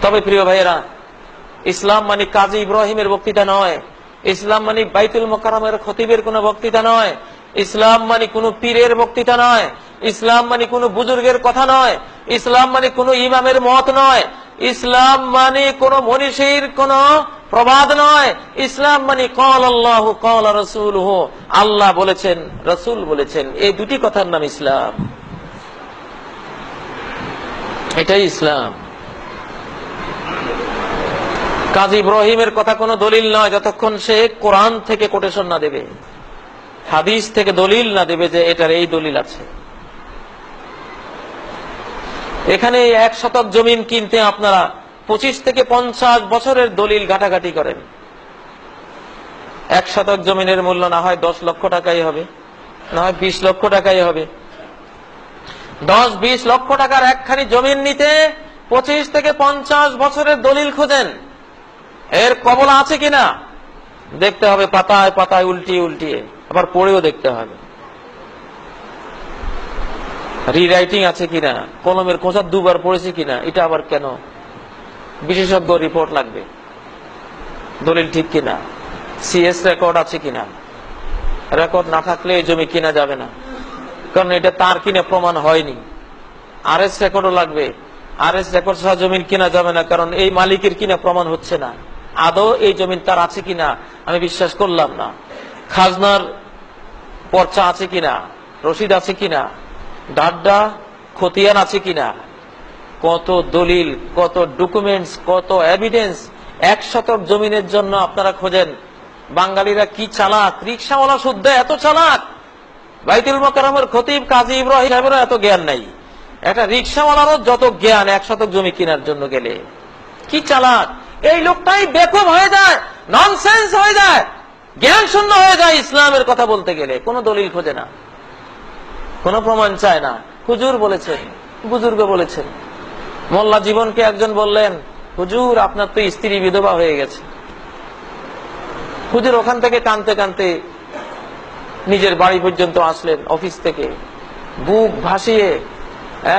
তবে প্রিয় ভাইয়েরা, ইসলাম মানে কাজী ইব্রাহিমের বক্তৃতা নয়, ইসলাম মানে বাইতুল মোকাররমের খতিবের কোন বক্তৃতা নয়, ইসলাম মানে কোন পীরের বক্তৃতা নয়, ইসলাম মানে কোন বুজুর্গের কথা নয়, ইসলাম মানে কোন ইমামের মত নয়, ইসলাম মানে কোন মনীষীর কোন প্রবাদ নয়। ইসলাম মানে ক্বাল আল্লাহু ক্বাল রাসূলুহু, আল্লাহ বলেছেন, রাসূল বলেছেন, এই দুটি কথার নাম ইসলাম। এটাই ইসলাম। কাজী ইব্রাহিমের কথা কোনো দলিল নয় যতক্ষণ সে কোরআন থেকে কোটেশন না দেবে, হাদিস থেকে দলিল না দেবে যে এটার এই দলিল আছে। এখানে 1 শতক জমিন কিনতে আপনারা 25 থেকে 50 বছরের দলিল ঘাটাঘাটি করেন। 1 শতক জমিনের মূল্য না হয় 10 লক্ষ টাকাই হবে, না হয় 20 লক্ষ টাকাই হবে। 10-20 লক্ষ টাকার একখানি জমিন নিতে 25 থেকে 50 বছরের দলিল খোঁজেন। এর কবল আছে কিনা দেখতে হবে, পাতায় পাতায় উল্টিয়ে উল্টিয়ে, আবার পড়েও দেখতে হবে রিরাইটিং আছে কিনা, কলমের খোঁচা 2 বার পড়েছে কিনা, এটা আবার কেন, বিশেষজ্ঞ রিপোর্ট লাগবে, দলিল ঠিক কিনা, সিএস রেকর্ড আছে কিনা। রেকর্ড না থাকলে এই জমি কিনা যাবে না, কারণ এটা তার কিনে প্রমাণ হয়নি। আরএস রেকর্ডও লাগবে, আরএস রেকর্ড ছাড়া জমিন কিনা যাবে না, কারণ এই মালিকের কিনা প্রমাণ হচ্ছে না। আদৌ এই জমিন তার আছে কিনা আমি বিশ্বাস করলাম না। খাজনার পর্চা আছে কিনা, রসিদ আছে কিনা, ডাড্ডা খতিয়ান আছে কিনা, কত দলিল, কত ডকুমেন্টস, কত এভিডেন্স 1 শতক জমিনের জন্য আপনারা খোঁজেন। বাঙালিরা কি চালাক, রিকশাওয়ালা শুদ্ধ এত চালাক, বাইতুল মোকাররমের খতিব কাজী ইব্রাহিম সাহেবেরও এত জ্ঞান নাই, একটা রিকশাওয়ালারও যত জ্ঞান 1 শতক জমি কেনার জন্য গেলে। কি চালাক এই লোকটাই, বেকুব হয়ে যায়, ননসেন্স হয়ে যায়, জ্ঞান শূন্য হয়ে যায় ইসলামের কথা বলতে গেলে। কোনো দলিল খোঁজে না, কোনো প্রমাণ চায় না। হুজুর বলেছেন, বুজুর্গ বলেছেন। মোল্লা জীবনকে একজন বললেন, হুজুর আপনার তো স্ত্রী বিধবা হয়ে গেছে। হুজুর ওখান থেকে কাঁদতে কাঁদতে নিজের বাড়ি পর্যন্ত আসলেন, অফিস থেকে বুক ভাসিয়ে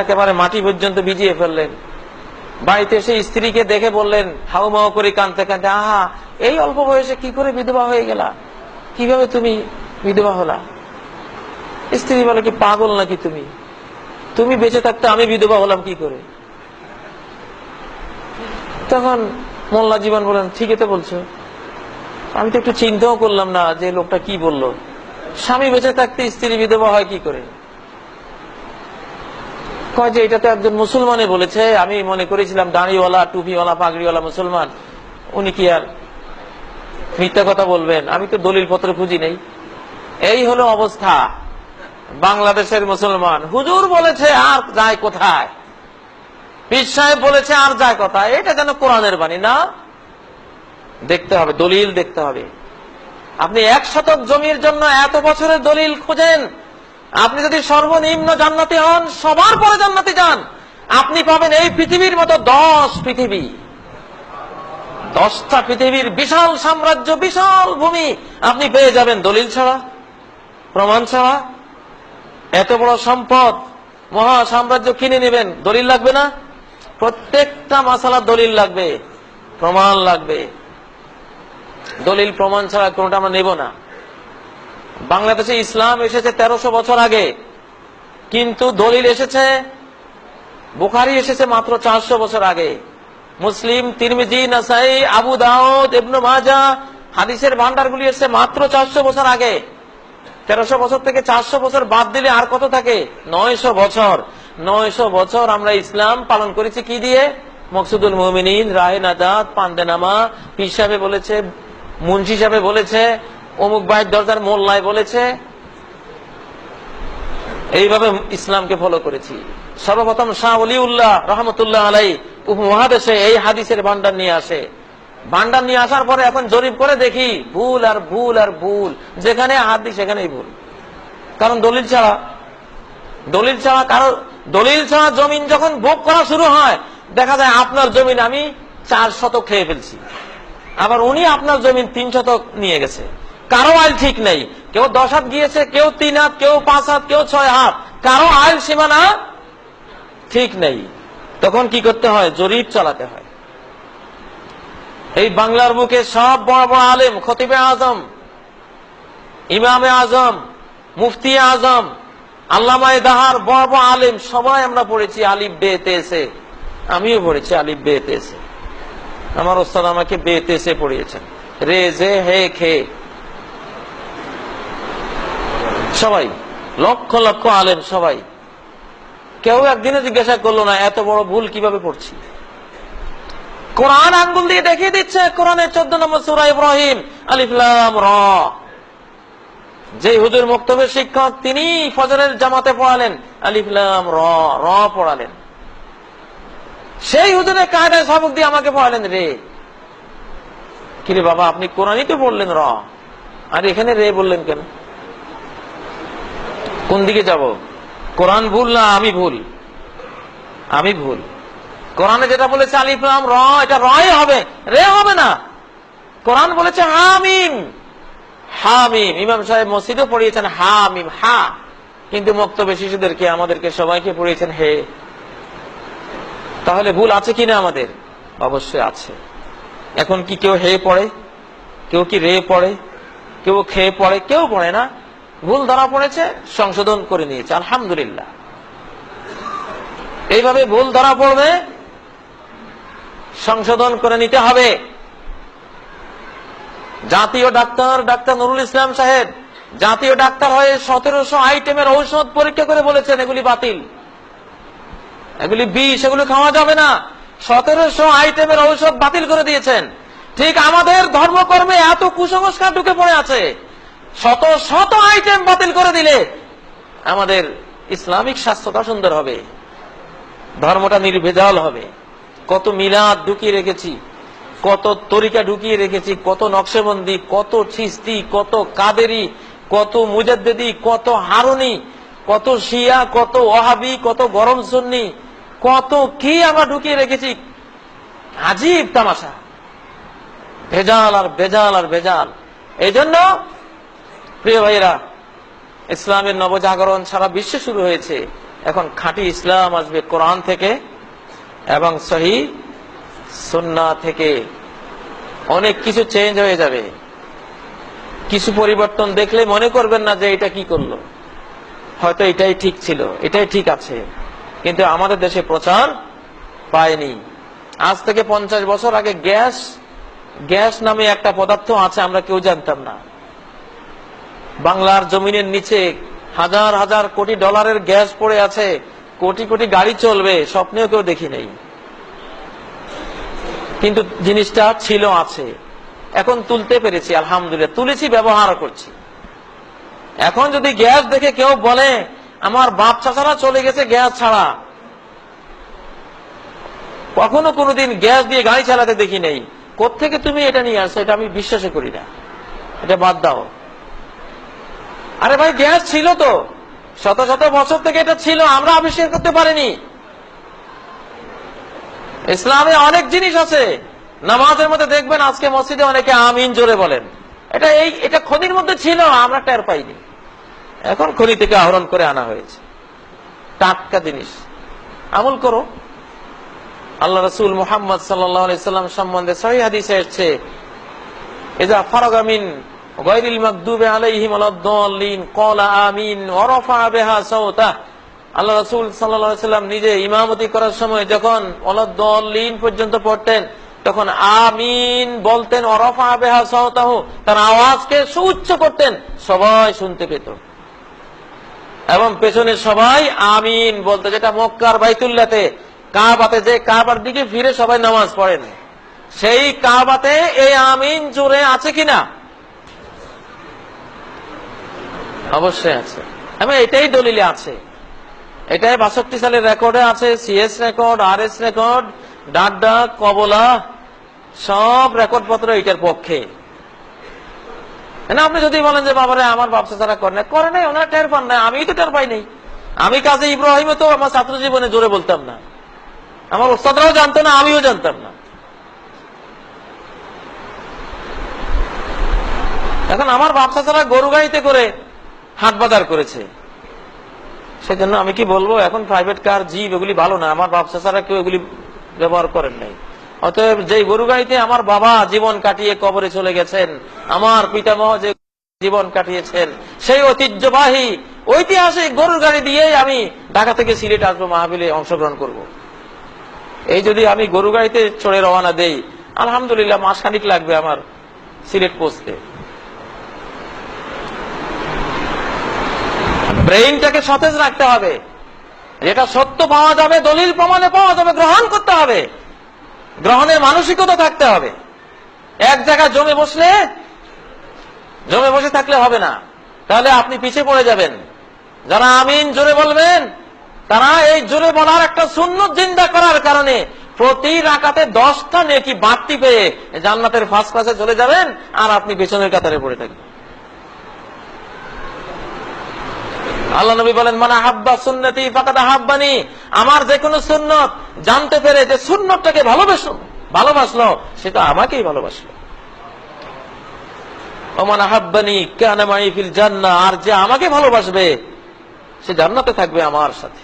একেবারে মাটি পর্যন্ত ভিজিয়ে ফেললেন। বাড়িতে এসে স্ত্রীকে দেখে বললেন হাউমাউ করে কাঁদতে কাঁদতে, আহা এই অল্প বয়সে কি করে বিধবা হয়ে গেলা, কিভাবে তুমি বিধবা হলা? স্ত্রী বলে, কি পাগল নাকি তুমি, তুমি বেঁচে থাকতে আমি বিধবা হলাম কি করে? তখন মোল্লা জীবন বলেন, ঠিকই তো বলছো, আমি তো একটু চিন্তাও করলাম না যে লোকটা কি বললো, স্বামী বেঁচে থাকতে স্ত্রী বিধবা হয় কি করে? কয় যে এটা তো একজন মুসলমানে বলেছে, আমি মনে করেছিলাম দাড়িওয়ালা টুপিওয়ালা পাগড়িওয়ালা মুসলমান, উনি কি আর মিথ্যা কথা বলবেন, আমি তো দলিল পত্র খুঁজি নেই। এই হলো অবস্থা বাংলাদেশের মুসলমান। হুজুর বলেছে আর যায় কোথায়, পীর সাহেব বলেছে আর যায় কোথায়, এটা যেন কোরআনের বাণী না। দেখতে হবে, দলিল দেখতে হবে। আপনি 1 শতক জমির জন্য এত বছরের দলিল খোঁজেন। আপনি যদি সর্বনিম্ন জান্নাতি হন, সবার পরে জান্নাতি যান, আপনি পাবেন এই পৃথিবীর মতো 10 পৃথিবী, 10টা পৃথিবীর বিশাল সাম্রাজ্য, বিশাল ভূমি আপনি পেয়ে যাবেন দলিল ছাড়া, প্রমাণ ছাড়া। এত বড় সম্পদ, মহা সাম্রাজ্য কিনে নেবেন, দলিল লাগবে না? প্রত্যেকটা মাসালা দলিল লাগবে, প্রমাণ লাগবে। দলিল প্রমাণ ছাড়া কোনটা আমরা নেব না। বাংলাদেশে ইসলাম এসেছে 1300 বছর আগে, কিন্তু দলিল এসেছে, বুখারী এসেছে মাত্র 400 বছর আগে। মুসলিম, তিরমিজি, নাসাই, আবু দাউদ, ইবনে মাজাহ হাদিসের ভান্ডারগুলি এসেছে মাত্র 400 বছর আগে। 1300 বছর থেকে 400 বছর বাদ দিলে আর কত থাকে? 900 বছর। 900 বছর আমরা ইসলাম পালন করেছি কি দিয়ে? মকসুদুল মুমিনিন, রাহে নাজাত, পান্দেনামা, পীর সাহেব বলেছে, মুন্সি সাহেব বলেছে, অমুক ভাইয়ের দরজার মোল্লায় বলেছে, এইভাবে ইসলামকে ফলো করেছি। সর্বপ্রথম শাহ ওলিউল্লাহ রহমতুল্লাহ আলাই উপমহাদেশে এই হাদিসের ভান্ডার নিয়ে আসে। ভান্ডার নিয়ে আসার পরে এখন জরিপ করে দেখি ভুল আর ভুল আর ভুল, যেখানে হাদিস সেখানেই ভুল। কারণ দলিল ছাড়া কারো দলিল ছাড়া জমিন যখন ভোগ করা শুরু হয়, দেখা যায় আপনার জমিন আমি 4 শতক খেয়ে ফেলছি, আবার উনি আপনার জমিন 3 শতক নিয়ে গেছে। কারো আইল ঠিক নেই, কেউ 10 হাত গিয়েছে, কেউ 3 হাত, কেউ 5 হাত, কেউ 6 হাত, কারো আইল সীমানা ঠিক নেই। তখন কি করতে হয়? জরিপ চালাতে হয়। এই বাংলার বুকে সব বড় বড় আলেম, খতিবে আজম, ইমামে আজম, মুফতি আজম, আল্লামায়ে দাহার, বড় বড় আলেম সবাই আমরা পড়েছি আলিফ বে তে সে। আমিও পড়েছি আলিফ বে তে সে। আমার ওস্তাদ আমাকে বে তে সে পড়িয়েছেন, রে জে হে খে। সবাই লক্ষ লক্ষ আলেম, সবাই। কেউ একদিনে জিজ্ঞাসা করলো না এত বড় ভুল কিভাবে পড়ছি। কোরআন আঙ্গুল দিয়ে দেখিয়ে দিচ্ছে। কোরআনের 14 নম্বর সূরা ইব্রাহিম, আলিফ লাম র। যে হুজুর মক্তবের শিক্ষক, তিনি ফজরের জামাতে পড়ালেন, আলিফ লাম র, র পড়ালেন। সেই হুজুরের কায়দায় সবক দিয়ে আমাকে পড়ালেন রে। কিরে বাবা, আপনি কোরআনই তো বললেন র, আর এখানে রে বললেন কেন? কোন দিকে যাব? কোরআন ভুল না আমি ভুল? আমি ভুল। কোরআনে যেটা বলেছে আলিফ লাম র, এটা রয় হবে, রে হবে না। কোরআন বলেছে হামিম, হামিম। ইমাম সাহেব মসজিদে পড়িয়েছেন হামিম, হা, কিন্তু মক্তবে শিশুদেরকে, আমাদেরকে সবাইকে পড়িয়েছেন হে। তাহলে ভুল আছে কিনা আমাদের? অবশ্যই আছে। এখন কি কেউ হে পড়ে? কেউ কি রে পড়ে? কেউ খে পড়ে? কেউ পড়ে না। ভুল ধরা পড়েছে, সংশোধন করে নিয়েছে, আলহামদুলিল্লাহ। এইভাবে ভুল ধরা পড়বে, সংশোধন করে নিতে হবে। জাতীয় ডাক্তার, ডাক্তার নুরুল ইসলাম সাহেব, জাতীয় ডাক্তার হয়ে 1700 আইটেমের ঔষধ পরীক্ষা করে বলেছেন এগুলি বাতিল, এগুলি বিষ, এগুলি খাওয়া যাবে না। 1700 আইটেমের ঔষধ বাতিল করে দিয়েছেন। ঠিক আমাদের ধর্মকর্মে এত কুসংস্কার ঢুকে পড়ে আছে, শত শত আইটেম বাতিল করে দিলে আমাদের ইসলামিক স্বাস্থ্যটা সুন্দর হবে, ধর্মটা নির্ভেজাল হবে। কত মিলাদ ঢুকিয়ে রেখেছি, কত তরিকা ঢুকিয়ে রেখেছি, কত নকশেবন্দি, কত চিস্তি, কত কাদেরি, কত মুজাদ্দেদি, কত হারুনি, কত শিয়া, কত ওয়াহাবি, কত গরম সুন্নি, কত কি আমরা ঢুকিয়ে রেখেছি। আজীব তামাশা, ভেজাল আর ভেজাল আর ভেজাল। এই জন্য প্রিয় ভাইয়েরা, ইসলামের নবজাগরণ সারা বিশ্বে শুরু হয়েছে। এখন খাঁটি ইসলাম আসবে কোরআন থেকে এবং সহিহ সুন্নাহ থেকে। অনেক কিছু চেঞ্জ হয়ে যাবে। কিছু পরিবর্তন দেখলে মনে করবেন না যে এটা কি করলো, হয়তো এটাই ঠিক ছিল, এটাই ঠিক আছে, কিন্তু আমাদের দেশে প্রচার পায়নি। আজ থেকে 50 বছর আগে গ্যাস, গ্যাস নামে একটা পদার্থ আছে, আমরা কেউ জানতাম না। বাংলার জমিনের নিচে হাজার হাজার কোটি ডলারের গ্যাস পড়ে আছে, কোটি কোটি গাড়ি চলবে, স্বপ্নেও কেউ দেখি নেই। কিন্তু জিনিসটা ছিল, আছে। এখন তুলতে পেরেছি, আলহামদুলিল্লাহ, তুলেছি, ব্যবহার করছি। এখন যদি গ্যাস দেখে কেউ বলে আমার বাপ চাচারা চলে গেছে গ্যাস ছাড়া, কখনো কোনোদিন গ্যাস দিয়ে গাড়ি চালাতে দেখি নেই, কোত্থেকে তুমি এটা নিয়ে আসছো, এটা আমি বিশ্বাসই করি না, এটা বাদ দাও। আরে ভাই, গ্যাস ছিল তো, শত শত বছর থেকে এটা ছিল, আমরা আবিষ্কার করতে পারিনি। ইসলামে অনেক জিনিস আছে। নামাজের মধ্যে দেখবেন আজকে মসজিদে অনেকে আমিন জোরে বলেন, এটা খনির মধ্যে ছিল, আমরা টের পাইনি। এখন খনি থেকে আহরণ করে আনা হয়েছে, টাটকা জিনিস। আমল করো। আল্লাহ রাসূল মুহাম্মদ সাল্লাল্লাহু আলাইহি সাল্লাম সম্বন্ধে সহিহ হাদিসে এসেছে, ইযা ফারাগা মিন গায়রিল মাগদুবি আলাইহিম ওয়ালাদ-দাল্লিন ক্বালা আমিন ওয়া রাফা বিহা সাওতা। আল্লাহ রাসূল সাল্লাল্লাহু আলাইহি সাল্লাম নিজে ইমামতি করার সময় যখন ওয়ালাদ-দাল্লিন পর্যন্ত পড়তেন, তখন আমিন বলতেন, ওয়া রাফা বিহা সাওতাহু, তার আওয়াজকে সুউচ্চ করতেন, সবাই শুনতে পেত। এবং পেছনে সবাই আমিন বলতো, যেটা মক্কার বাইতুল্লাহতে, কাবাতে, যে কাবার দিকে ফিরে সবাই নামাজ পড়েন, সেই কাবাতে এই আমিন জোরে আছে কিনা? অবশ্যই আছে। এবং এটাই দলিলে আছে, এটাই 62 সালের রেকর্ডে আছে, সিএস রেকর্ড, আরএস রেকর্ড, ডাড্ডা, কবলা, সব রেকর্ড পত্র এটার পক্ষে। আপনি যদি বলেন যে বাবারে আমার বাপ চাচারা করে নাই, ওনারা টের পান নাই, আমি তো টের পাই নাই। আমি কাজী ইব্রাহিমে তো আমার ছাত্র জীবনে জোরে বলতাম না, আমার ওস্তাদরাও জানতো না, আমিও জানতাম না। এখন আমার বাপ চাচারা গরু গাড়িতে করে হাট বাজার করেছে, সেজন্য আমি কি বলবো, এখন প্রাইভেট কার, জিপ, এগুলি ভালো না। আমার বাপ চাচারা কেউ এগুলি ব্যবহার করেন নাই, অতএব যেই গরু গাড়িতে আমার বাবা জীবন কাটিয়ে কবরে চলে গেছেন, আমার পিতামহ যে জীবন কাটিয়েছেন, সেই ঐতিহ্যবাহী ঐতিহাসিক গরুর গাড়ি দিয়েই আমি ঢাকা থেকে সিলেট আসবো, মাহফিলে অংশগ্রহণ করব। এই যদি আমি গরু গাড়িতে চড়ে রওনা দেই, আলহামদুলিল্লাহ মাসখানিক লাগবে আমার সিলেট পৌঁছতে। ব্রেইনটাকে সতেজ রাখতে হবে, যেটা সত্য পাওয়া যাবে, দলিল প্রমাণে পাওয়া যাবে, গ্রহণ করতে হবে, গ্রহণের মানসিকতা থাকতে হবে। এক জায়গায় জমে বসে থাকলে হবে না, তাহলে আপনি পিছিয়ে পড়ে যাবেন। যারা আমিন জোরে বলবেন, তারা এই জোরে বলার একটা সুন্নত জিন্দা করার কারণে প্রতি রাকাতে 10টা নেকি বাড়তি পেয়ে জান্নাতের ফার্স্ট ক্লাসে চলে যাবেন, আর আপনি পেছনের কাতারে পড়ে থাকবেন। আল্লাহ নবী বলেন, মান আহাব্বা সুন্নতি ফাকাদ আহাব্বানি, আমার যে কোনো সুন্নত জানতে পেরে যে সুন্নতটাকে ভালোবাসলো, সেটা আমাকেই ভালোবাসলো। ওমান আহাব্বানি কানা মাই ফিল জান্নাহ, আর যে আমাকে ভালোবাসবে সে জান্নাতে থাকবে আমার সাথে।